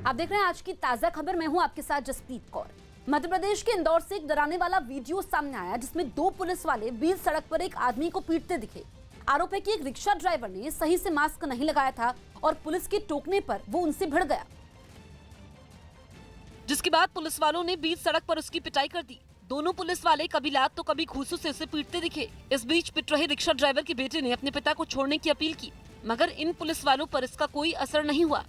आप देख रहे हैं आज की ताजा खबर। मैं हूं आपके साथ जसप्रीत कौर। मध्य प्रदेश के इंदौर से एक डराने वाला वीडियो सामने आया जिसमें दो पुलिस वाले बीच सड़क पर एक आदमी को पीटते दिखे। आरोप है कि एक रिक्शा ड्राइवर ने सही से मास्क नहीं लगाया था और पुलिस के टोकने पर वो उनसे भिड़ गया, जिसके बाद पुलिस वालों ने बीच सड़क पर उसकी पिटाई कर दी। दोनों पुलिस वाले कभी लात तो कभी घूंसों से उसे पीटते दिखे। इस बीच पिट रहे रिक्शा ड्राइवर के बेटे ने अपने पिता को छोड़ने की अपील की, मगर इन पुलिस वालों पर इसका कोई असर नहीं हुआ।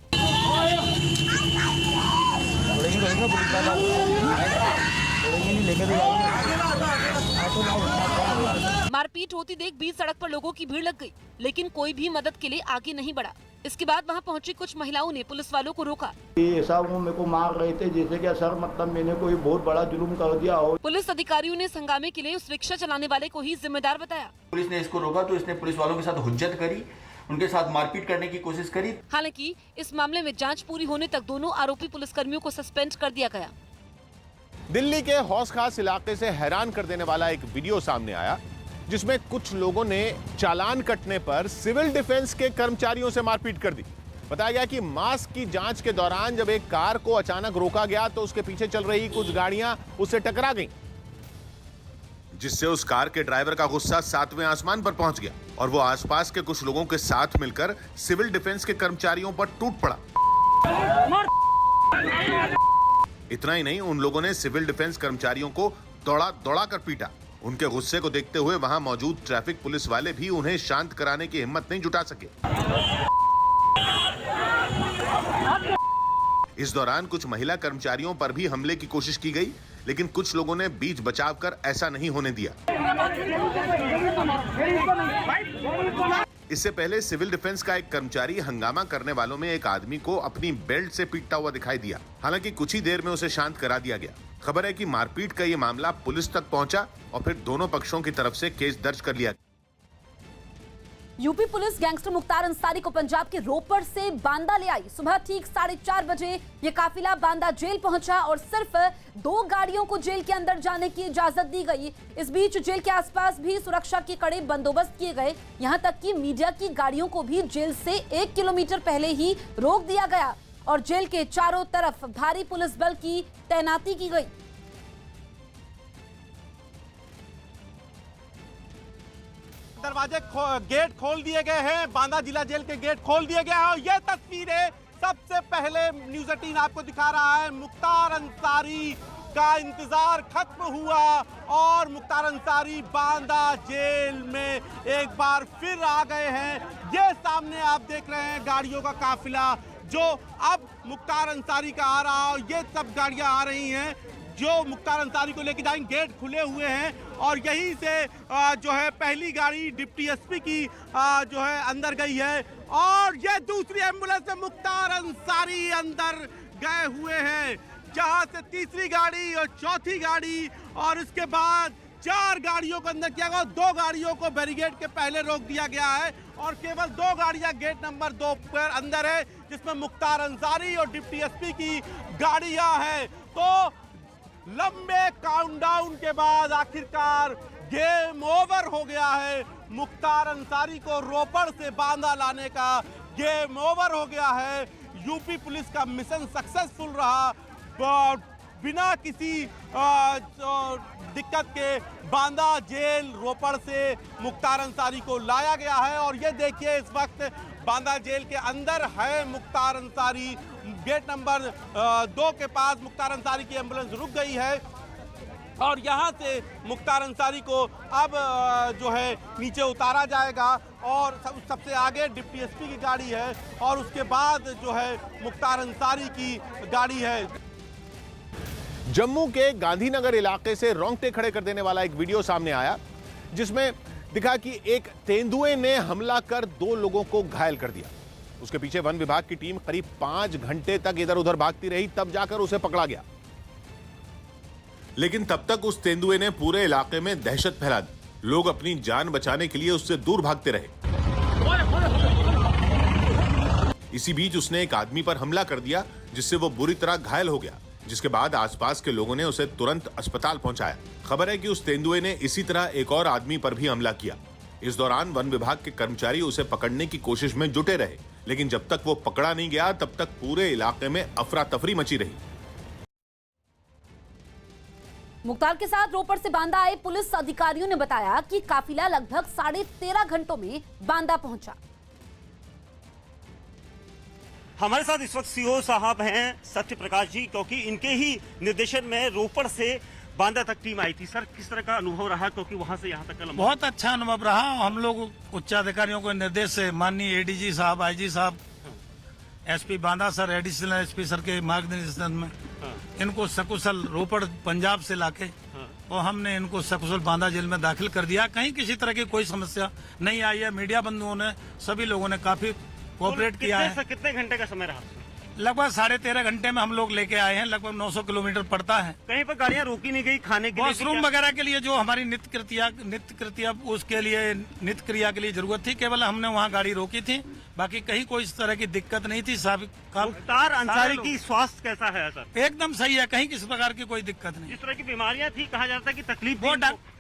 मारपीट होती देख बीच सड़क पर लोगों की भीड़ लग गई, लेकिन कोई भी मदद के लिए आगे नहीं बढ़ा। इसके बाद वहां पहुंची कुछ महिलाओं ने पुलिस वालों को रोका। ऐसा वो मेरे को मार रहे थे जैसे कि सर मतलब मैंने कोई बहुत बड़ा जुल्म कर दिया हो। पुलिस अधिकारियों ने हंगामे के लिए उस रिक्शा चलाने वाले को ही जिम्मेदार बताया। पुलिस ने इसको रोका तो इसने पुलिस वालों के साथ हुज्जत करी, उनके साथ मारपीट करने की कोशिश करी। हालांकि इस मामले में जांच पूरी होने तक दोनों आरोपी पुलिसकर्मियों को सस्पेंड कर दिया गया। दिल्ली के हौस खास इलाके से हैरान कर देने वाला एक वीडियो सामने आया जिसमें कुछ लोगों ने चालान कटने पर सिविल डिफेंस के कर्मचारियों से मारपीट कर दी। बताया गया कि मास्क की जांच के दौरान जब एक कार को अचानक रोका गया तो उसके पीछे चल रही कुछ गाड़ियां उससे टकरा गईं, जिससे उस कार के ड्राइवर का गुस्सा 7वें आसमान पर पहुंच गया और वो आसपास के कुछ लोगों के साथ मिलकर सिविल डिफेंस के कर्मचारियों पर टूट पड़ा। इतना ही नहीं, उन लोगों ने सिविल डिफेंस कर्मचारियों को दौड़ा कर पीटा। उनके गुस्से को देखते हुए वहां मौजूद ट्रैफिक पुलिस वाले भी उन्हें शांत कराने की हिम्मत नहीं जुटा सके। इस दौरान कुछ महिला कर्मचारियों पर भी हमले की कोशिश की गई, लेकिन कुछ लोगों ने बीच बचाव कर ऐसा नहीं होने दिया। इससे पहले सिविल डिफेंस का एक कर्मचारी हंगामा करने वालों में एक आदमी को अपनी बेल्ट से पीटता हुआ दिखाई दिया। हालांकि कुछ ही देर में उसे शांत करा दिया गया। खबर है कि मारपीट का ये मामला पुलिस तक पहुंचा और फिर दोनों पक्षों की तरफ से केस दर्ज कर लिया। UP police gangster Mukhtar Ansari को पंजाब के रोपड़ से बांदा ले आई। सुबह ठीक 4:30 बजे ये काफिला बांदा जेल पहुंचा और सिर्फ 2 गाड़ियों को जेल के अंदर जाने की इजाजत दी गई। इस बीच जेल के आसपास भी सुरक्षा के कड़े बंदोबस्त किए गए। यहां तक कि मीडिया की गाड़ियों को भी जेल से 1 किलोमीटर पहले ही रोक दिया गया और जेल के चारों तरफ भारी पुलिस बल की तैनाती की गई। दरवाजे गेट खोल दिए गए हैं, बांदा जिला जेल के गेट खोल दिए गए हैं और ये तस्वीरें सबसे पहले न्यूज़ 18 आपको दिखा रहा है। मुख्तार अंसारी का इंतजार खत्म हुआ और मुख्तार अंसारी बांदा जेल में एक बार फिर आ गए हैं। ये सामने आप देख रहे हैं गाड़ियों का काफिला जो अब मुख्तार अंसारी का आ रहा है। ये सब गाड़ियां आ रही हैं जो मुख्तार अंसारी को लेके जाएंगे। गेट खुले हुए हैं और यहीं से जो है पहली गाड़ी डिप्टी एसपी की जो है अंदर गई है और ये दूसरी एम्बुलेंस से मुख्तार अंसारी अंदर गए हुए हैं। जहां से तीसरी गाड़ी और चौथी गाड़ी और इसके बाद 4 गाड़ियों को अंदर किया गया। 2 गाड़ियों को बैरिकेड के पहले रोक दिया गया है और केवल 2 गाड़ियां गेट नंबर 2 पर अंदर है जिसमें मुख्तार अंसारी और डिप्टी एसपी की गाड़ियां हैं। तो लंबे काउंटडाउन के बाद आखिरकार गेम ओवर हो गया है। मुख्तार अंसारी को रोपड़ से बांदा लाने का गेम ओवर हो गया है। यूपी पुलिस का मिशन सक्सेसफुल रहा। बिना किसी दिक्कत के बांदा जेल रोपड़ से मुख्तार अंसारी को लाया गया है और ये देखिए इस वक्त बांदा जेल के अंदर है मुख्तार अंसारी। गेट नंबर 2 के पास मुख्तार अंसारी की एम्बुलेंस रुक गई है और यहाँ से मुख्तार अंसारी को अब जो है नीचे उतारा जाएगा और सबसे आगे डिप्टी एसपी की गाड़ी है और उसके बाद जो है मुख्तार अंसारी की गाड़ी है। जम्मू के गांधीनगर इलाके से रोंगटे खड़े कर देने वाला एक वीडियो सामने आया जिसमें दिखा कि एक तेंदुए ने हमला कर 2 लोगों को घायल कर दिया। उसके पीछे वन विभाग की टीम करीब 5 घंटे तक इधर उधर भागती रही, तब जाकर उसे पकड़ा गया। लेकिन तब तक उस तेंदुए ने पूरे इलाके में दहशत फैला दी। लोग अपनी जान बचाने के लिए उससे दूर भागते रहे। इसी बीच उसने एक आदमी पर हमला कर दिया जिससे वो बुरी तरह घायल हो गया, जिसके बाद आसपास के लोगों ने उसे तुरंत अस्पताल पहुंचाया। खबर है कि उस तेंदुए ने इसी तरह एक और आदमी पर भी हमला किया। इस दौरान वन विभाग के कर्मचारी उसे पकड़ने की कोशिश में जुटे रहे, लेकिन जब तक वो पकड़ा नहीं गया तब तक पूरे इलाके में अफरा तफरी मची रही। मुख्तार के साथ रोपड़ से बांदा आए पुलिस अधिकारियों ने बताया कि काफिला लगभग 13.5 घंटों में बांदा पहुंचा। हमारे साथ इस वक्त सीओ साहब हैं सत्य प्रकाश जी, क्योंकि इनके ही निर्देशन में रोपड़ से बांदा तक टीम आई थी। सर, किस तरह का अनुभव रहा, क्योंकि वहां से यहाँ तक का लंबा? बहुत अच्छा अनुभव रहा। हम लोग उच्चाधिकारियों के निर्देश से माननीय एडीजी साहब, आईजी साहब, SP Banda sir, additional SP sir के मार्गदर्शन में इनको सकुशल रोपड़ पंजाब से लाके और हमने इनको सकुशल बांदा जेल में दाखिल कर दिया। कहीं किसी तरह की कोई समस्या नहीं आई है। मीडिया बंधुओं ने, सभी लोगों ने काफी कोऑपरेट किया है। कितने घंटे का समय रहा? लगभग 13.5 घंटे में हम लोग लेके आए हैं। लगभग 900 किलोमीटर पड़ता है। कहीं पर गाड़ियां रोकी नहीं गई खाने के लिए? वॉशरूम वगैरह के लिए जो हमारी नित्य क्रिया उसके लिए नित्य क्रिया के लिए जरूरत थी, केवल हमने वहाँ गाड़ी रोकी थी। बाकी कहीं कोई इस तरह की दिक्कत नहीं थी। मुख्तार अंसारी की स्वास्थ्य कैसा है सर? एकदम सही है, कहीं किसी प्रकार की कोई दिक्कत नहीं। जिस तरह की बीमारियां थी, कहा जाता है कि तकलीफ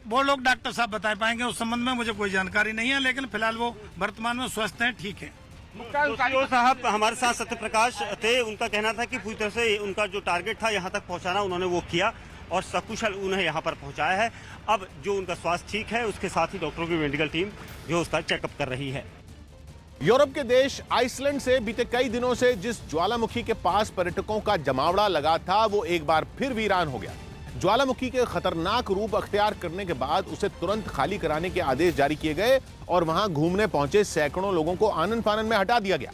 वो लोग डॉक्टर साहब बता पाएंगे, उस संबंध में मुझे कोई जानकारी नहीं है, लेकिन फिलहाल वो वर्तमान में स्वस्थ हैं, ठीक है। सीओ साहब हमारे साथ सत्य प्रकाश थे। उनका कहना था कि पूरी तरह से उनका जो टारगेट था यहाँ तक पहुँचाना, उन्होंने वो किया और सकुशल उन्हें यहाँ पर पहुँचाया है। अब जो उनका स्वास्थ्य ठीक है, उसके साथ ही डॉक्टरों की मेडिकल टीम जो उसका चेकअप कर रही है। यूरोप के देश आइसलैंड से बीते कई दिनों से जिस ज्वालामुखी के पास पर्यटकों का जमावड़ा लगा था, वो एक बार फिर वीरान हो गया। ज्वालामुखी के खतरनाक रूप अख्तियार करने के बाद उसे तुरंत खाली कराने के आदेश जारी किए गए और वहां घूमने पहुंचे सैकड़ों लोगों को आनन फानन में हटा दिया गया,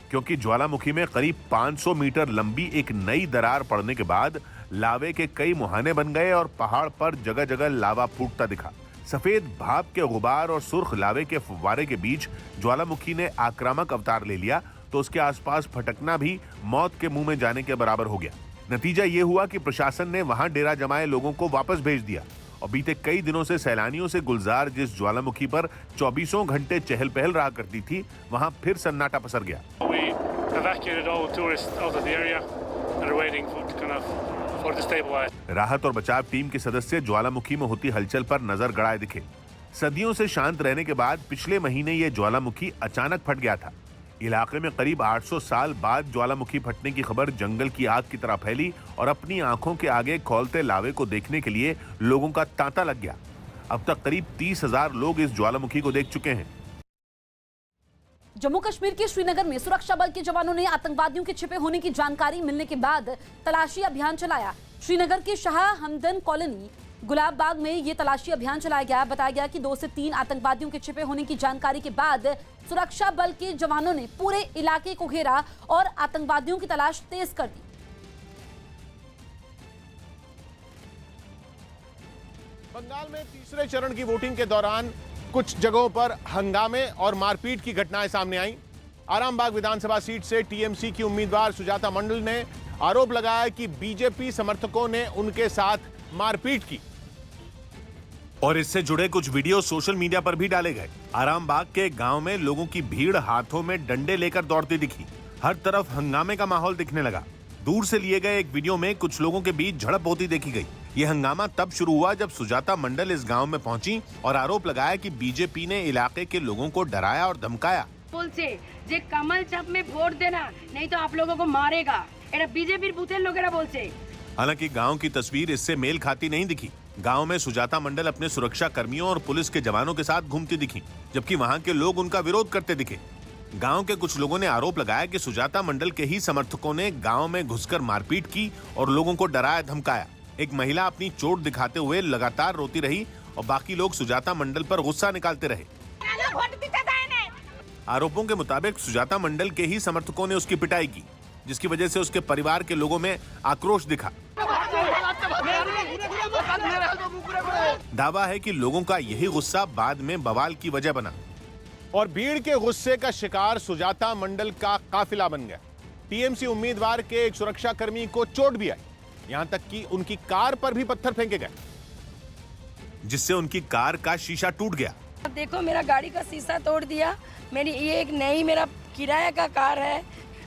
क्योंकि ज्वालामुखी में करीब 500 मीटर लंबी एक नई दरार पड़ने के बाद लावे के कई मुहाने बन गए और पहाड़ पर जगह जगह लावा फूटता दिखा। सफेद भाप के गुबार और सुर्ख लावे के फव्वारे के बीच ज्वालामुखी ने आक्रामक अवतार ले लिया तो उसके आसपास भटकना भी मौत के मुंह में जाने के बराबर हो गया। नतीजा ये हुआ कि प्रशासन ने वहां डेरा जमाए लोगों को वापस भेज दिया और बीते कई दिनों से सैलानियों से गुलजार जिस ज्वालामुखी पर 24 घंटे चहल पहल रहा करती थी, वहां फिर सन्नाटा पसर गया। राहत और बचाव टीम के सदस्य ज्वालामुखी में होती हलचल पर नजर गड़ाए दिखे। सदियों से शांत रहने के बाद पिछले महीने ये ज्वालामुखी अचानक फट गया था। इलाके में करीब 800 साल बाद ज्वालामुखी फटने की खबर जंगल की आग की तरह फैली और अपनी आंखों के आगे खौलते लावे को देखने के लिए लोगों का तांता लग गया। अब तक करीब 30,000 लोग इस ज्वालामुखी को देख चुके हैं। जम्मू कश्मीर के श्रीनगर में सुरक्षा बल के जवानों ने आतंकवादियों के छिपे होने की जानकारी मिलने के बाद तलाशी अभियान चलाया। श्रीनगर के शाह हमदन कॉलोनी गुलाब बाग में ये तलाशी अभियान चलाया गया। बताया गया कि 2 से 3 आतंकवादियों के छिपे होने की जानकारी के बाद सुरक्षा बल के जवानों ने पूरे इलाके को घेरा और आतंकवादियों की तलाश तेज कर दी। बंगाल में तीसरे चरण की वोटिंग के दौरान कुछ जगहों पर हंगामे और मारपीट की घटनाएं सामने आई। आरामबाग विधानसभा सीट से टीएमसी की उम्मीदवार सुजाता मंडल ने आरोप लगाया कि बीजेपी समर्थकों ने उनके साथ मारपीट की और इससे जुड़े कुछ वीडियो सोशल मीडिया पर भी डाले गए। आरामबाग के गांव में लोगों की भीड़ हाथों में डंडे लेकर दौड़ती दिखी। हर तरफ हंगामे का माहौल दिखने लगा। दूर से लिए गए एक वीडियो में कुछ लोगों के बीच झड़प होती देखी गई। यह हंगामा तब शुरू हुआ जब सुजाता मंडल इस गांव में पहुंची और आरोप लगाया कि बीजेपी ने इलाके के लोगों को डराया और धमकाया। जे कमल चप में वोट देना, नहीं तो आप लोगों को मारेगा। बीजेपी बूथे लोग बोलते। हालांकि गांव की तस्वीर इससे मेल खाती नहीं दिखी। गांव में सुजाता मंडल अपने सुरक्षा कर्मियों और पुलिस के जवानों के साथ घूमती दिखी, जबकि वहां के लोग उनका विरोध करते दिखे। गांव के कुछ लोगों ने आरोप लगाया कि सुजाता मंडल के ही समर्थकों ने गांव में घुसकर मारपीट की और लोगों को डराया धमकाया। एक महिला अपनी चोट दिखाते हुए लगातार रोती रही और बाकी लोग सुजाता मंडल पर गुस्सा निकालते रहे। आरोपों के मुताबिक सुजाता मंडल के ही समर्थकों ने उसकी पिटाई की, जिसकी वजह से उसके परिवार के लोगों में आक्रोश दिखा। दावा है कि लोगों का यही गुस्सा बाद में बवाल की वजह बना और भीड़ के गुस्से का शिकार सुजाता मंडल का काफिला बन गया। टीएमसी उम्मीदवार के एक सुरक्षा कर्मी को चोट भी आई, यहां तक कि उनकी कार पर भी पत्थर फेंके गए, जिससे उनकी कार का शीशा टूट गया। देखो, मेरा गाड़ी का शीशा तोड़ दिया। मेरी ये एक नई मेरा किराया का कार है।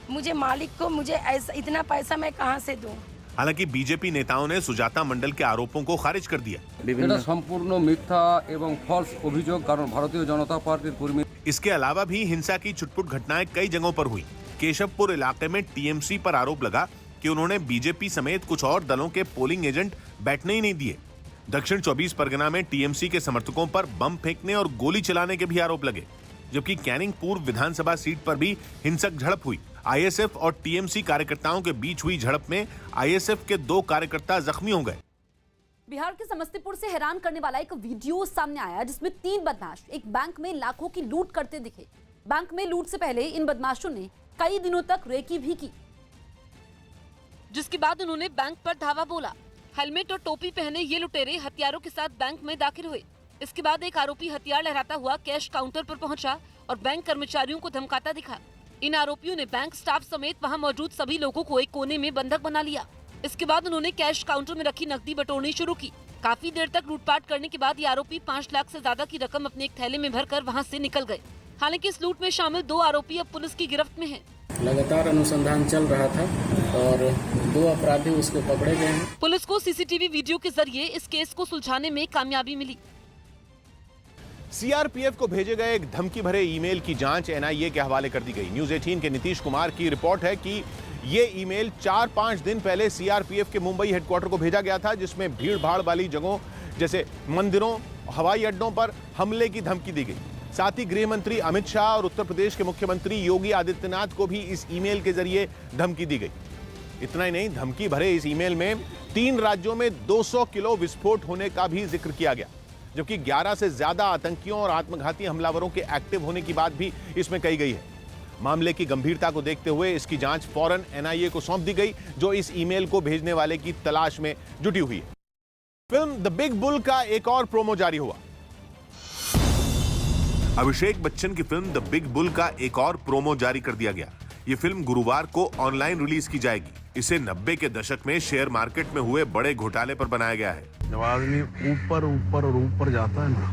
मुझे मालिक को मुझे ऐसा इतना पैसा मैं कहां से दूं? हालांकि बीजेपी नेताओं ने सुजाता मंडल के आरोपों को खारिज कर दिया। এটা সম্পূর্ণ মিথ্যা এবং ফলস অভিযোগ, কারণ ভারতীয় জনতা পার্টির কর্মী इसके अलावा भी हिंसा की छुटपुट घटनाएं कई जगहों पर हुई। केशवपुर इलाके में टीएमसी पर आरोप लगा कि उन्होंने बीजेपी समेत कुछ और दलों के पोलिंग एजेंट बैठने ही नहीं दिए। दक्षिण 24 परगना में टीएमसी के समर्थकों पर बम फेंकने और गोली चलाने के भी आरोप लगे, जबकि कैनिंग पूर्व विधानसभा सीट पर भी हिंसक झड़प हुई। आईएसएफ और टीएमसी कार्यकर्ताओं के बीच हुई झड़प में आईएसएफ के 2 कार्यकर्ता जख्मी हो गए। बिहार के समस्तीपुर से हैरान करने वाला एक वीडियो सामने आया जिसमें 3 बदमाश एक बैंक में लाखों की लूट करते दिखे। बैंक में लूट से पहले इन बदमाशों ने कई दिनों तक रेकी भी की, जिसके बाद उन्होंने बैंक पर धावा बोला। हेलमेट और टोपी पहने ये लुटेरे हथियारों के साथ बैंक में दाखिल हुए। इसके बाद एक आरोपी हथियार लहराता हुआ कैश काउंटर पर पहुंचा और बैंक कर्मचारियों को धमकाता दिखा। इन आरोपियों ने बैंक स्टाफ समेत वहां मौजूद सभी लोगों को एक कोने में बंधक बना लिया। इसके बाद उन्होंने कैश काउंटर में रखी नकदी बटोरनी शुरू की। काफी देर तक लूटपाट करने के बाद ये आरोपी 5 लाख से ज्यादा की रकम अपने एक थैले में भरकर वहां से निकल गए। हालांकि इस लूट में शामिल 2 आरोपी अब पुलिस की गिरफ्त में हैं। लगातार अनुसंधान चल रहा था और 2 अपराधी उसको पकड़े गए हैं। पुलिस को सीसीटीवी वीडियो के जरिए इस केस को सुलझाने में कामयाबी मिली। सीआरपीएफ को भेजे गए एक धमकी भरे ईमेल की जांच एनआईए के हवाले कर दी गई। न्यूज 18 के नीतीश कुमार की रिपोर्ट है कि ये ईमेल 4-5 दिन पहले सीआरपीएफ के मुंबई हेडक्वार्टर को भेजा गया था, जिसमें भीड़ भाड़ वाली जगहों जैसे मंदिरों, हवाई अड्डों पर हमले की धमकी दी गई। साथ ही गृह मंत्री अमित शाह और उत्तर प्रदेश के मुख्यमंत्री योगी आदित्यनाथ को भी इस ईमेल के जरिए धमकी दी गई। इतना ही नहीं, धमकी भरे इस ईमेल में 3 राज्यों में 200 किलो विस्फोट होने का भी जिक्र किया गया, जबकि 11 से ज्यादा आतंकियों और आत्मघाती हमलावरों के एक्टिव होने की बात भी इसमें कही गई है। मामले की गंभीरता को देखते हुए इसकी जांच फौरन एनआईए को सौंप दी गई, जो इस ईमेल को भेजने वाले की तलाश में जुटी हुई है। फिल्म द बिग बुल का एक और प्रोमो जारी हुआ। अभिषेक बच्चन की फिल्म द बिग बुल का एक और प्रोमो जारी कर दिया गया। ये फिल्म गुरुवार को ऑनलाइन रिलीज की जाएगी। इसे 90 के दशक में शेयर मार्केट में हुए बड़े घोटाले पर बनाया गया है। जब आदमी ऊपर ऊपर और ऊपर जाता है ना,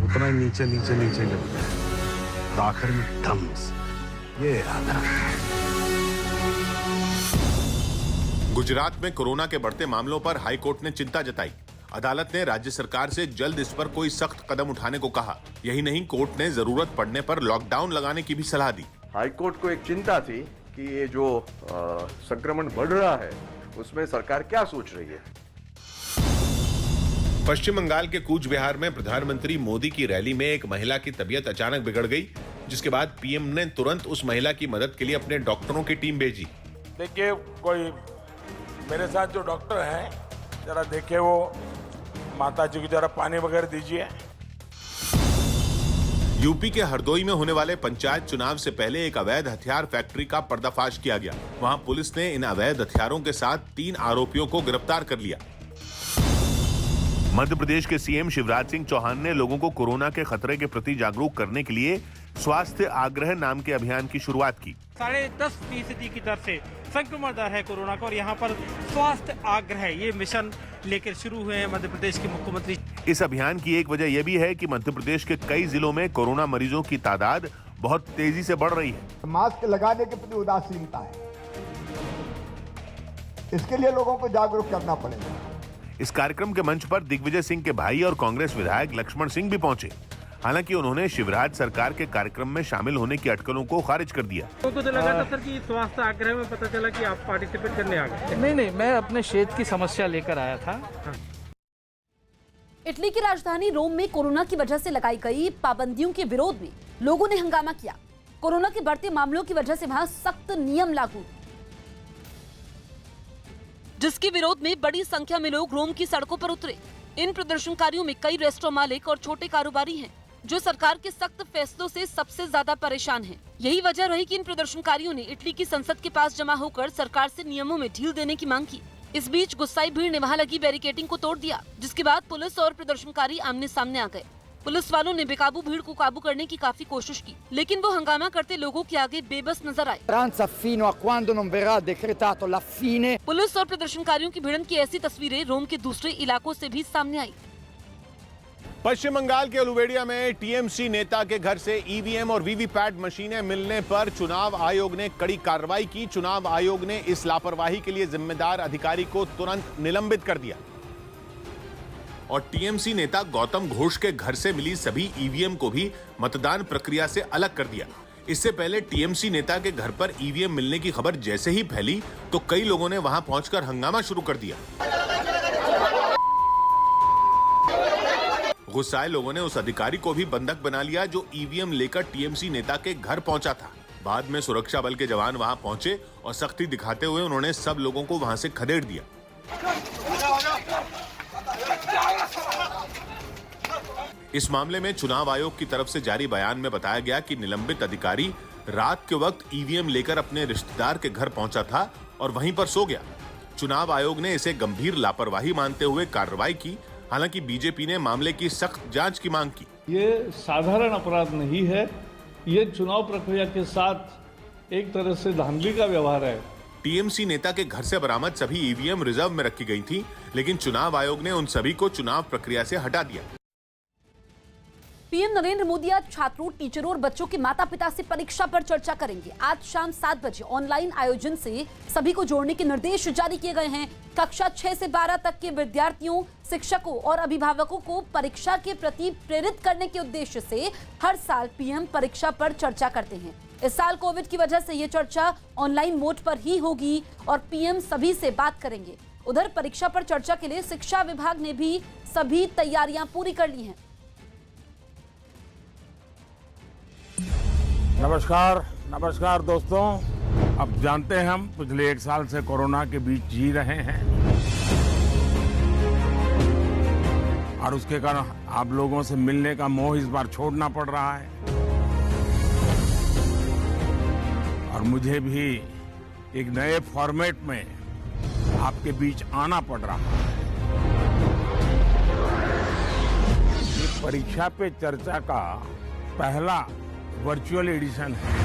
उतना ही नीचे नीचे नीचे गिरता है, तो आखिर में धम्स ये आता है। गुजरात में कोरोना के बढ़ते मामलों पर हाईकोर्ट ने चिंता जताई। अदालत ने राज्य सरकार से जल्द इस पर कोई सख्त कदम उठाने को कहा। यही नहीं, कोर्ट ने जरूरत पड़ने पर लॉकडाउन लगाने की भी सलाह दी। हाईकोर्ट को एक चिंता थी कि ये जो संक्रमण बढ़ रहा है उसमें सरकार क्या सोच रही है। पश्चिम बंगाल के कूच बिहार में प्रधानमंत्री मोदी की रैली में एक महिला की तबीयत अचानक बिगड़ गई, जिसके बाद पीएम ने तुरंत उस महिला की मदद के लिए अपने डॉक्टरों की टीम भेजी। देखिए, कोई मेरे साथ जो डॉक्टर हैं, जरा देखिए, वो माता जी को जरा पानी वगैरह दीजिए। यूपी के हरदोई में होने वाले पंचायत चुनाव से पहले एक अवैध हथियार फैक्ट्री का पर्दाफाश किया गया। वहां पुलिस ने इन अवैध हथियारों के साथ 3 आरोपियों को गिरफ्तार कर लिया। मध्य प्रदेश के सीएम शिवराज सिंह चौहान ने लोगों को कोरोना के खतरे के प्रति जागरूक करने के लिए स्वास्थ्य आग्रह नाम के अभियान की शुरुआत की। 10.5% की दर से संक्रमण दर है कोरोना का, और यहाँ पर स्वास्थ्य आग्रह ये मिशन लेकर शुरू हुए हैं मध्य प्रदेश के मुख्यमंत्री। इस अभियान की एक वजह यह भी है कि मध्य प्रदेश के कई जिलों में कोरोना मरीजों की तादाद बहुत तेजी से बढ़ रही है। मास्क लगाने के प्रति उदासीनता है, इसके लिए लोगों को जागरूक करना पड़ेगा। इस कार्यक्रम के मंच पर दिग्विजय सिंह के भाई और कांग्रेस विधायक लक्ष्मण सिंह भी पहुंचे। हालांकि उन्होंने शिवराज सरकार के कार्यक्रम में शामिल होने की अटकलों को खारिज कर दिया। तो लगा था सर कि स्वास्थ्य आग्रह में पता चला कि आप पार्टिसिपेट करने आ गए। नहीं, मैं अपने क्षेत्र की समस्या लेकर आया था। इटली की राजधानी रोम में कोरोना की वजह से लगाई गई पाबंदियों के विरोध में लोगों ने हंगामा किया। कोरोना के बढ़ते मामलों की वजह से वहां सख्त नियम लागू, जिसके विरोध में बड़ी संख्या में लोग रोम की सड़कों पर उतरे। इन प्रदर्शनकारियों में कई रेस्टोरेंट मालिक और छोटे कारोबारी हैं, जो सरकार के सख्त फैसलों से सबसे ज्यादा परेशान हैं। यही वजह रही कि इन प्रदर्शनकारियों ने इटली की संसद के पास जमा होकर सरकार से नियमों में ढील देने की मांग की। इस बीच गुस्साई भीड़ ने वहां लगी बैरिकेडिंग को तोड़ दिया, जिसके बाद पुलिस और प्रदर्शनकारी आमने सामने आ गए। पुलिस वालों ने बेकाबू भीड़ को काबू करने की काफी कोशिश की, लेकिन वो हंगामा करते लोगों के आगे बेबस नजर आए। पुलिस और प्रदर्शनकारियों की भिड़ंत की ऐसी तस्वीरें रोम के दूसरे इलाकों से भी सामने आई। पश्चिम बंगाल के उलुबेड़िया में टीएमसी नेता के घर से ईवीएम और वीवीपैट मशीनें मिलने पर चुनाव आयोग ने कड़ी कार्रवाई की। चुनाव आयोग ने इस लापरवाही के लिए जिम्मेदार अधिकारी को तुरंत निलंबित कर दिया। और टीएमसी नेता गौतम घोष के घर से मिली सभी ईवीएम को भी मतदान प्रक्रिया से अलग कर दिया। इससे पहले टीएमसी नेता के घर पर ईवीएम मिलने की खबर जैसे ही फैली तो कई लोगों ने वहां पहुंचकर हंगामा शुरू कर दिया। गुस्साए लोगों ने उस अधिकारी को भी बंधक बना लिया जो ईवीएम लेकर टीएमसी नेता के घर पहुंचा था। बाद में सुरक्षा बल के जवान वहां पहुंचे और सख्ती दिखाते हुए उन्होंने सब लोगों को वहां से खदेड़ दिया। इस मामले में चुनाव आयोग की तरफ से जारी बयान में बताया गया कि निलंबित अधिकारी रात के वक्त ईवीएम लेकर अपने रिश्तेदार के घर पहुंचा था और वहीं पर सो गया। चुनाव आयोग ने इसे गंभीर लापरवाही मानते हुए कार्रवाई की। हालांकि बीजेपी ने मामले की सख्त जांच की मांग की। ये साधारण अपराध नहीं है, ये चुनाव प्रक्रिया के साथ एक तरह से धांधली का व्यवहार है। टीएमसी नेता के घर से बरामद सभी ईवीएम रिजर्व में रखी गई थी, लेकिन चुनाव आयोग ने उन सभी को चुनाव प्रक्रिया से हटा दिया। पीएम नरेंद्र मोदी आज छात्रों, टीचरों और बच्चों के माता पिता से परीक्षा पर चर्चा करेंगे। आज शाम 7 बजे ऑनलाइन आयोजन से सभी को जोड़ने के निर्देश जारी किए गए हैं। कक्षा 6 से 12 तक के विद्यार्थियों, शिक्षकों और अभिभावकों को परीक्षा के प्रति प्रेरित करने के उद्देश्य से हर साल पीएम परीक्षा पर चर्चा करते हैं। इस साल कोविड की वजह से ये चर्चा ऑनलाइन मोड पर ही होगी और पीएम सभी से बात करेंगे। उधर परीक्षा पर चर्चा के लिए शिक्षा विभाग ने भी सभी तैयारियां पूरी कर ली हैं। नमस्कार दोस्तों। अब जानते हैं हम पिछले 1 साल से कोरोना के बीच जी रहे हैं और उसके कारण आप लोगों से मिलने का मोह इस बार छोड़ना पड़ रहा है और मुझे भी एक नए फॉर्मेट में आपके बीच आना पड़ रहा है। ये परीक्षा पे चर्चा का पहला वर्चुअल एडिशन है।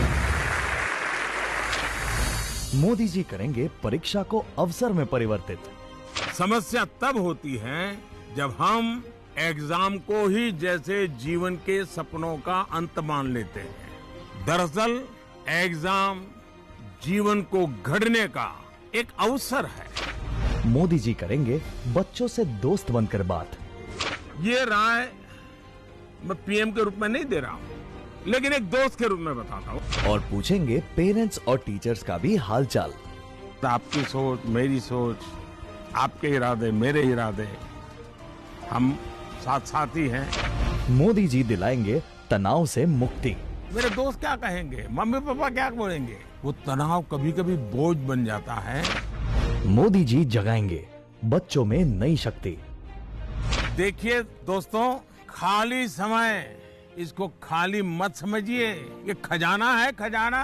मोदी जी करेंगे परीक्षा को अवसर में परिवर्तित। समस्या तब होती है जब हम एग्जाम को ही जैसे जीवन के सपनों का अंत मान लेते हैं। दरअसल एग्जाम जीवन को गढ़ने का एक अवसर है। मोदी जी करेंगे बच्चों से दोस्त बनकर बात। ये राय मैं पीएम के रूप में नहीं दे रहा हूं, लेकिन एक दोस्त के रूप में बताता हूं। और पूछेंगे पेरेंट्स और टीचर्स का भी हालचाल। आपकी सोच, मेरी सोच, आपके इरादे, मेरे इरादे, हम साथ साथ ही हैं। मोदी जी दिलाएंगे तनाव से मुक्ति। मेरे दोस्त क्या कहेंगे, मम्मी पापा क्या बोलेंगे, वो तनाव कभी कभी बोझ बन जाता है। मोदी जी जगाएंगे बच्चों में नई शक्ति। देखिए दोस्तों, खाली समय इसको खाली मत समझिए, ये खजाना है, खजाना।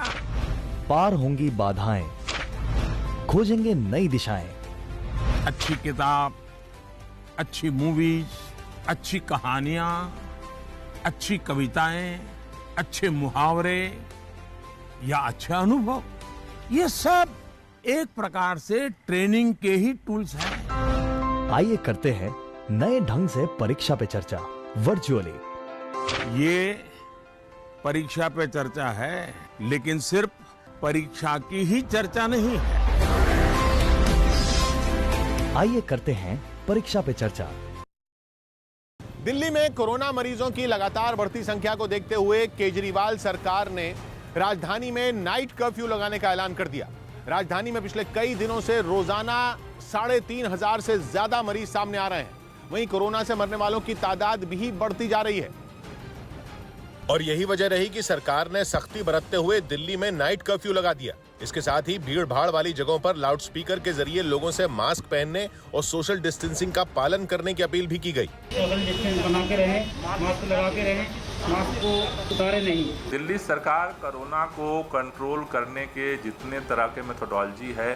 पार होंगी बाधाएं, खोजेंगे नई दिशाएं। अच्छी किताब, अच्छी मूवीज, अच्छी कहानियां, अच्छी कविताएं, अच्छे मुहावरे या अच्छे अनुभव, ये सब एक प्रकार से ट्रेनिंग के ही टूल्स हैं। आइए करते हैं नए ढंग से परीक्षा पे चर्चा वर्चुअली। ये परीक्षा पे चर्चा है, लेकिन सिर्फ परीक्षा की ही चर्चा नहीं है। आइए करते हैं परीक्षा पे चर्चा। दिल्ली में कोरोना मरीजों की लगातार बढ़ती संख्या को देखते हुए केजरीवाल सरकार ने राजधानी में नाइट कर्फ्यू लगाने का ऐलान कर दिया। राजधानी में पिछले कई दिनों से रोजाना 3,500 से ज्यादा मरीज सामने आ रहे हैं। वहीं कोरोना से मरने वालों की तादाद भी बढ़ती जा रही है और यही वजह रही कि सरकार ने सख्ती बरतते हुए दिल्ली में नाइट कर्फ्यू लगा दिया। इसके साथ ही भीड़ भाड़ वाली जगहों पर लाउडस्पीकर के जरिए लोगों से मास्क पहनने और सोशल डिस्टेंसिंग का पालन करने की अपील भी की गई। सोशल डिस्टेंस बना के रहें, मास्क लगा के रहें, मास्क को उतारे नहीं। दिल्ली सरकार कोरोना को कंट्रोल करने के जितने तरह के मेथोडोलॉजी है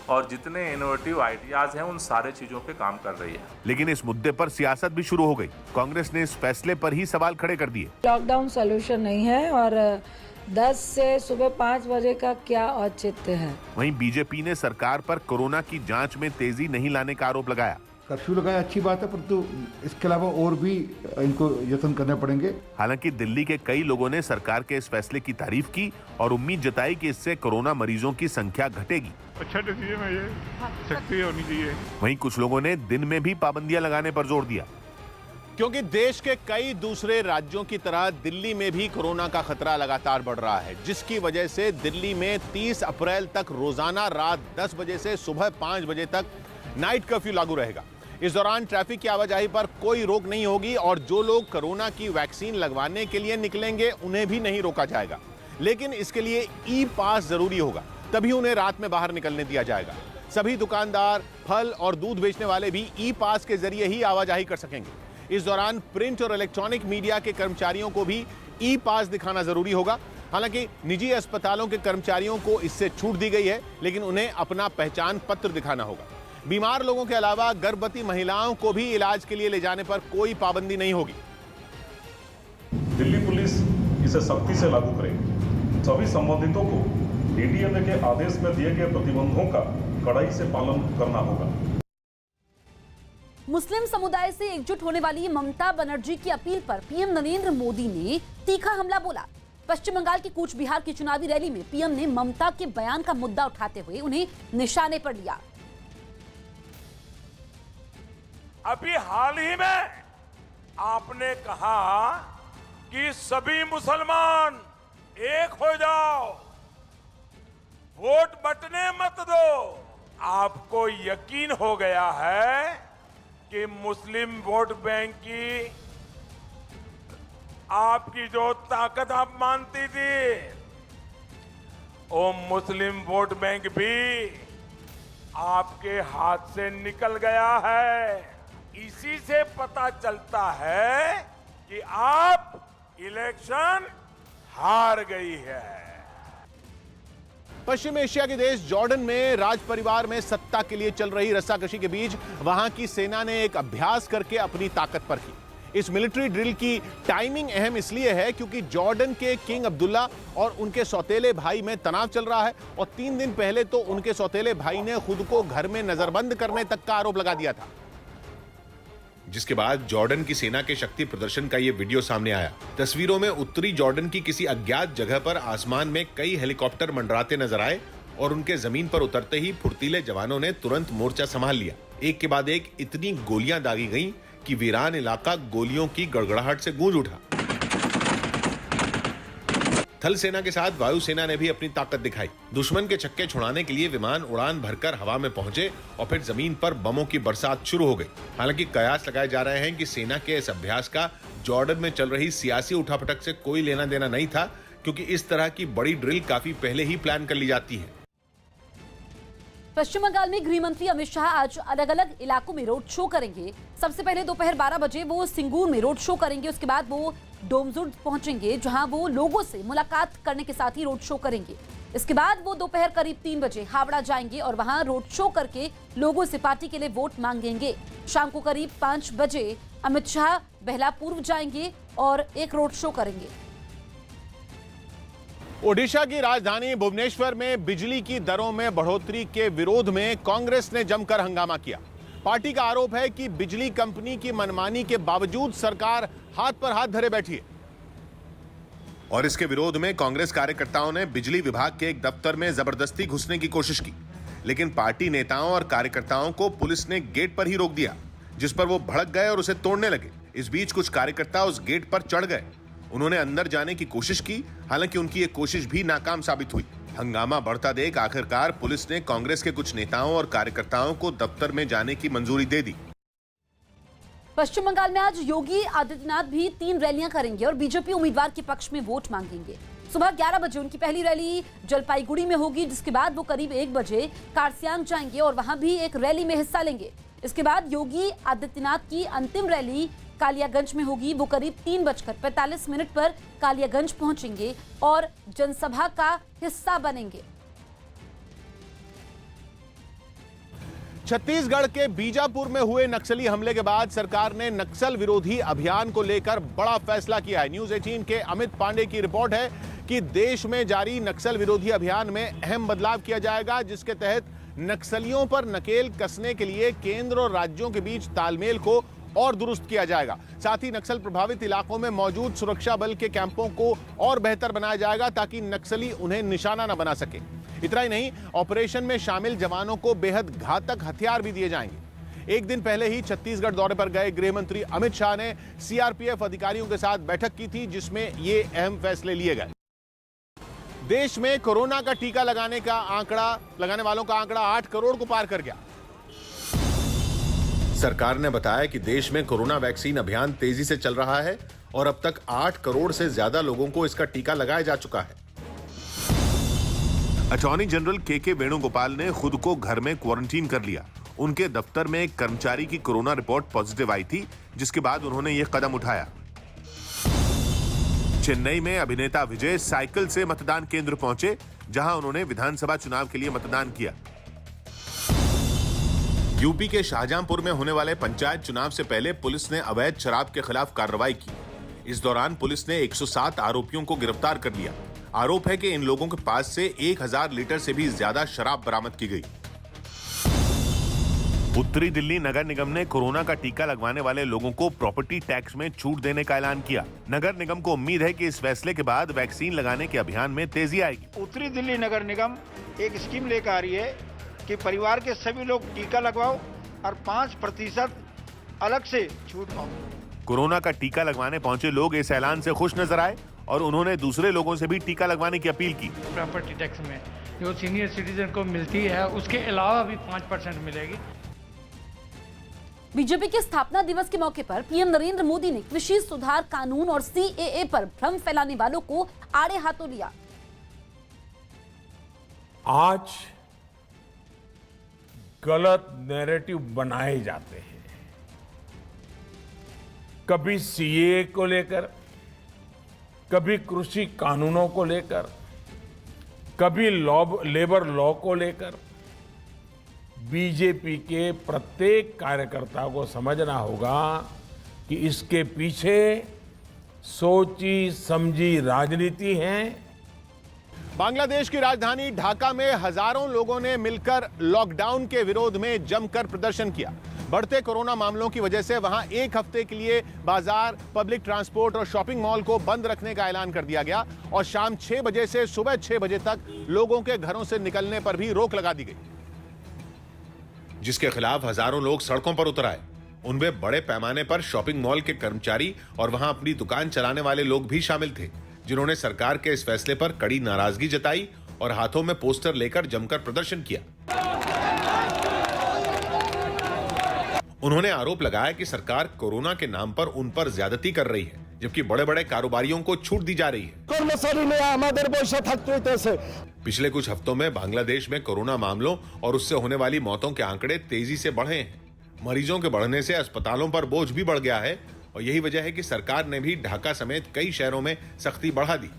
और जितने इनोवेटिव आइडियाज हैं, उन सारे चीजों पे काम कर रही है। लेकिन इस मुद्दे पर सियासत भी शुरू हो गई। कांग्रेस ने इस फैसले पर ही सवाल खड़े कर दिए। लॉकडाउन सॉल्यूशन नहीं है और 10 से सुबह 5 बजे का क्या औचित्य है। वहीं बीजेपी ने सरकार पर कोरोना की जांच में तेजी नहीं लाने का आरोप लगाया। कर्फ्यू लगाया अच्छी बात है, परंतु इसके अलावा और भी इनको यत्न करने पड़ेंगे। हालांकि दिल्ली के कई लोगों ने सरकार के इस फैसले की तारीफ की और उम्मीद जताई कि इससे कोरोना मरीजों की संख्या घटेगी। अच्छा डिसीजन है ये, सख्ती होनी चाहिए। वहीं कुछ लोगों ने दिन में भी पाबंदियां लगाने पर जोर दिया, क्योंकि देश के कई दूसरे राज्यों की तरह दिल्ली में भी कोरोना का खतरा लगातार बढ़ रहा है, जिसकी वजह से दिल्ली में 30 अप्रैल तक रोजाना रात 10 बजे से सुबह 5 बजे तक नाइट कर्फ्यू लागू रहेगा। इस दौरान ट्रैफिक की आवाजाही पर कोई रोक नहीं होगी और जो लोग कोरोना की वैक्सीन लगवाने के लिए निकलेंगे उन्हें भी नहीं रोका जाएगा, लेकिन इसके लिए ई पास जरूरी होगा, तभी उन्हें रात में बाहर निकलने दिया जाएगा। सभी दुकानदार, फल और दूध बेचने वाले भी ई पास के जरिए ही आवाजाही कर सकेंगे। इस दौरान प्रिंट और इलेक्ट्रॉनिक मीडिया के कर्मचारियों को भी ई पास दिखाना जरूरी होगा। हालांकि निजी अस्पतालों के कर्मचारियों को इससे छूट दी गई है, लेकिन उन्हें अपना पहचान पत्र दिखाना होगा। बीमार लोगों के अलावा गर्भवती महिलाओं को भी इलाज के लिए ले जाने पर कोई पाबंदी नहीं होगी। दिल्ली पुलिस इसे सख्ती से लागू करेगी। सभी संबंधितों को डीडीएमए के आदेश में दिए गए प्रतिबंधों का कड़ाई से पालन करना होगा। मुस्लिम समुदाय से एकजुट होने वाली ममता बनर्जी की अपील पर पीएम नरेंद्र मोदी ने तीखा हमला बोला। पश्चिम बंगाल की कूच बिहार की चुनावी रैली में पीएम ने ममता के बयान का मुद्दा उठाते हुए उन्हें निशाने पर लिया। अभी हाल ही में आपने कहा कि सभी मुसलमान एक हो जाओ, वोट बंटने मत दो। आपको यकीन हो गया है कि मुस्लिम वोट बैंक की आपकी जो ताकत आप मानती थी, वो मुस्लिम वोट बैंक भी आपके हाथ से निकल गया है। इसी से पता चलता है कि आप इलेक्शन हार गई है। पश्चिम एशिया के देश जॉर्डन में राज परिवार में सत्ता के लिए चल रही रस्साकशी के बीच वहां की सेना ने एक अभ्यास करके अपनी ताकत परखी। इस मिलिट्री ड्रिल की टाइमिंग अहम इसलिए है क्योंकि जॉर्डन के किंग अब्दुल्ला और उनके सौतेले भाई में तनाव चल रहा है और 3 दिन पहले तो उनके सौतेले भाई ने खुद को घर में नजरबंद करने तक का आरोप लगा दिया था, जिसके बाद जॉर्डन की सेना के शक्ति प्रदर्शन का यह वीडियो सामने आया। तस्वीरों में उत्तरी जॉर्डन की किसी अज्ञात जगह पर आसमान में कई हेलीकॉप्टर मंडराते नजर आए और उनके जमीन पर उतरते ही फुर्तीले जवानों ने तुरंत मोर्चा संभाल लिया। एक के बाद एक इतनी गोलियां दागी गईं कि वीरान इलाका गोलियों की गड़गड़ाहट से गूंज उठा। थल सेना के साथ वायुसेना ने भी अपनी ताकत दिखाई। दुश्मन के छक्के छुड़ाने के लिए विमान उड़ान भरकर हवा में पहुंचे और फिर जमीन पर बमों की बरसात शुरू हो गई। हालांकि कयास लगाए जा रहे हैं कि सेना के इस अभ्यास का जॉर्डन में चल रही सियासी उठापटक से कोई लेना देना नहीं था, क्योंकि इस तरह की बड़ी ड्रिल काफी पहले ही प्लान कर ली जाती है। पश्चिम बंगाल में गृह मंत्री अमित शाह आज अलग अलग इलाकों में रोड शो करेंगे। सबसे पहले दोपहर 12 बजे वो सिंगूर में रोड शो करेंगे। उसके बाद वो डोमजुड़ पहुंचेंगे, जहां वो लोगों से मुलाकात करने के साथ ही रोड शो करेंगे। इसके बाद वो दोपहर करीब 3 बजे हावड़ा जाएंगे और वहां रोड शो करके लोगों से पार्टी के लिए वोट मांगेंगे। शाम को करीब 5 बजे अमित शाह बेहलापुर जाएंगे और एक रोड शो करेंगे। ओडिशा की राजधानी भुवनेश्वर में बिजली की दरों में बढ़ोतरी के विरोध में कांग्रेस ने जमकर हंगामा किया। पार्टी का आरोप है कि बिजली कंपनी की मनमानी के बावजूद सरकार हाथ पर हाथ धरे बैठी है और इसके विरोध में कांग्रेस कार्यकर्ताओं ने बिजली विभाग के एक दफ्तर में जबरदस्ती घुसने की कोशिश की, लेकिन पार्टी नेताओं और कार्यकर्ताओं को पुलिस ने गेट पर ही रोक दिया, जिस पर वो भड़क गए और उसे तोड़ने लगे। इस बीच कुछ कार्यकर्ता उस गेट पर चढ़ गए। उन्होंने अंदर जाने की कोशिश की, हालांकि उनकी ये कोशिश भी नाकाम साबित हुई। हंगामा बढ़ता देख आखिरकार पुलिस ने कांग्रेस के कुछ नेताओं और कार्यकर्ताओं को दफ्तर में जाने की मंजूरी दे दी। पश्चिम बंगाल में आज योगी आदित्यनाथ भी 3 रैलियां करेंगे और बीजेपी उम्मीदवार के पक्ष में वोट मांगेंगे। सुबह 11 बजे उनकी पहली रैली जलपाईगुड़ी में होगी, जिसके बाद वो करीब 1 बजे कारसियांग जाएंगे और वहां भी एक रैली में हिस्सा लेंगे। इसके बाद योगी आदित्यनाथ की अंतिम रैली कालियागंज में होगी। वो करीब 3:45 पर कालियागंज पहुंचेंगे और जनसभा का हिस्सा बनेंगे। छत्तीसगढ़ के बीजापुर में हुए नक्सली हमले के बाद सरकार ने नक्सल विरोधी अभियान को लेकर बड़ा फैसला किया है। न्यूज़ 18 के अमित पांडे की रिपोर्ट है कि देश में जारी नक्सल विरोधी अभियान में अहम बदलाव किया जाएगा, जिसके तहत नक्सलियों पर नकेल कसने के लिए केंद्र और राज्यों के बीच तालमेल को और दुरुस्त किया जाएगा। साथ ही नक्सल प्रभावित इलाकों में मौजूद सुरक्षा बल के कैंपों को और बेहतर बनाया जाएगा ताकि नक्सली उन्हें निशाना न बना सके। इतना ही नहीं, ऑपरेशन में शामिल जवानों को बेहद घातक हथियार भी दिए जाएंगे। एक दिन पहले ही छत्तीसगढ़ दौरे पर गए गृह मंत्री अमित शाह ने सीआरपीएफ अधिकारियों के साथ बैठक की थी, जिसमें ये अहम फैसले लिए गए। देश में कोरोना का टीका लगाने वालों का आंकड़ा 8 करोड़ को पार कर गया। सरकार ने बताया कि देश में कोरोना वैक्सीन अभियान तेजी से चल रहा है और अब तक 8 करोड़ से ज्यादा लोगों को इसका टीका लगाया जा चुका है। अटॉर्नी जनरल के वेणुगोपाल ने खुद को घर में क्वारंटीन कर लिया। उनके दफ्तर में एक कर्मचारी की कोरोना रिपोर्ट पॉजिटिव आई थी, जिसके बाद उन्होंने यह कदम उठाया। चेन्नई में अभिनेता विजय साइकिल से मतदान केंद्र पहुंचे, जहां उन्होंने विधानसभा चुनाव के लिए मतदान किया। यूपी के शाहजहांपुर में होने वाले पंचायत चुनाव से पहले पुलिस ने अवैध शराब के खिलाफ कार्रवाई की। इस दौरान पुलिस ने 107 आरोपियों को गिरफ्तार कर लिया। आरोप है कि इन लोगों के पास से 1000 लीटर से भी ज्यादा शराब बरामद की गई। उत्तरी दिल्ली नगर निगम ने कोरोना का टीका लगवाने वाले लोगों को प्रॉपर्टी टैक्स में छूट देने का ऐलान किया। नगर निगम को उम्मीद है कि इस फैसले के बाद वैक्सीन लगाने के अभियान में तेजी आएगी। उत्तरी दिल्ली नगर निगम एक स्कीम लेकर आ रही है कि परिवार के सभी लोग टीका लगवाओ और 5% अलग से छूट पाओ। कोरोना का टीका लगवाने पहुंचे लोग इस ऐलान से खुश नजर आए और उन्होंने दूसरे लोगों से भी टीका लगवाने की अपील की। प्रॉपर्टी टैक्स में जो सीनियर सिटीजन को मिलती है उसके अलावा भी 5% मिलेगी। बीजेपी के स्थापना दिवस के मौके पर पीएम नरेंद्र मोदी ने कृषि सुधार कानून और सीएए पर भ्रम फैलाने वालों को आड़े हाथों लिया। आज गलत नैरेटिव बनाए जाते हैं, कभी सीएए को लेकर, कभी कृषि कानूनों को लेकर, कभी लेबर लॉ को लेकर। बीजेपी के प्रत्येक कार्यकर्ता को समझना होगा कि इसके पीछे सोची समझी राजनीति है। बांग्लादेश की राजधानी ढाका में हजारों लोगों ने मिलकर लॉकडाउन के विरोध में जमकर प्रदर्शन किया। बढ़ते कोरोना मामलों की वजह से वहां एक हफ्ते के लिए बाजार, पब्लिक ट्रांसपोर्ट और शॉपिंग मॉल को बंद रखने का ऐलान कर दिया गया और शाम 6 बजे से सुबह 6 बजे तक लोगों के घरों से निकलने पर भी रोक लगा दी गई, जिसके खिलाफ हजारों लोग सड़कों पर उतर आए। उनमें बड़े पैमाने पर शॉपिंग मॉल के कर्मचारी और वहां अपनी दुकान चलाने वाले लोग भी शामिल थे, जिन्होंने सरकार के इस फैसले पर कड़ी नाराजगी जताई और हाथों में पोस्टर लेकर जमकर प्रदर्शन किया। उन्होंने आरोप लगाया कि सरकार कोरोना के नाम पर उन पर ज्यादती कर रही है, जबकि बड़े बड़े कारोबारियों को छूट दी जा रही है। पिछले कुछ हफ्तों में बांग्लादेश में कोरोना मामलों और उससे होने वाली मौतों के आंकड़े तेजी से बढ़े हैं। मरीजों के बढ़ने से अस्पतालों पर बोझ भी बढ़ गया है और यही वजह है कि सरकार ने भी ढाका समेत कई शहरों में सख्ती बढ़ा दी।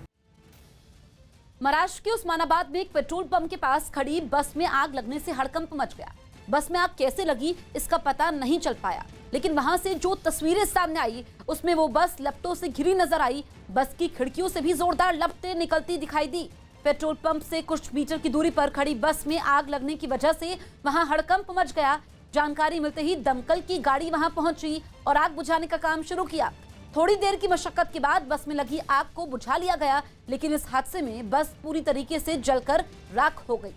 महाराष्ट्र के उस्मानाबाद में एक पेट्रोल पंप के पास खड़ी बस में आग लगने से हड़कंप मच गया। बस में आग कैसे लगी इसका पता नहीं चल पाया, लेकिन वहां से जो तस्वीरें सामने आई उसमें वो बस लपटों से घिरी नजर आई। बस की खिड़कियों से भी जोरदार लपटें निकलती दिखाई दी। पेट्रोल पंप से कुछ मीटर की दूरी पर खड़ी बस में आग लगने की वजह से वहां हड़कंप मच गया। जानकारी मिलते ही दमकल की गाड़ी वहां पहुंची और आग बुझाने का काम शुरू किया। थोड़ी देर की मशक्कत के बाद बस में लगी आग को बुझा लिया गया, लेकिन इस हादसे में बस पूरी तरीके से जलकर राख हो गई।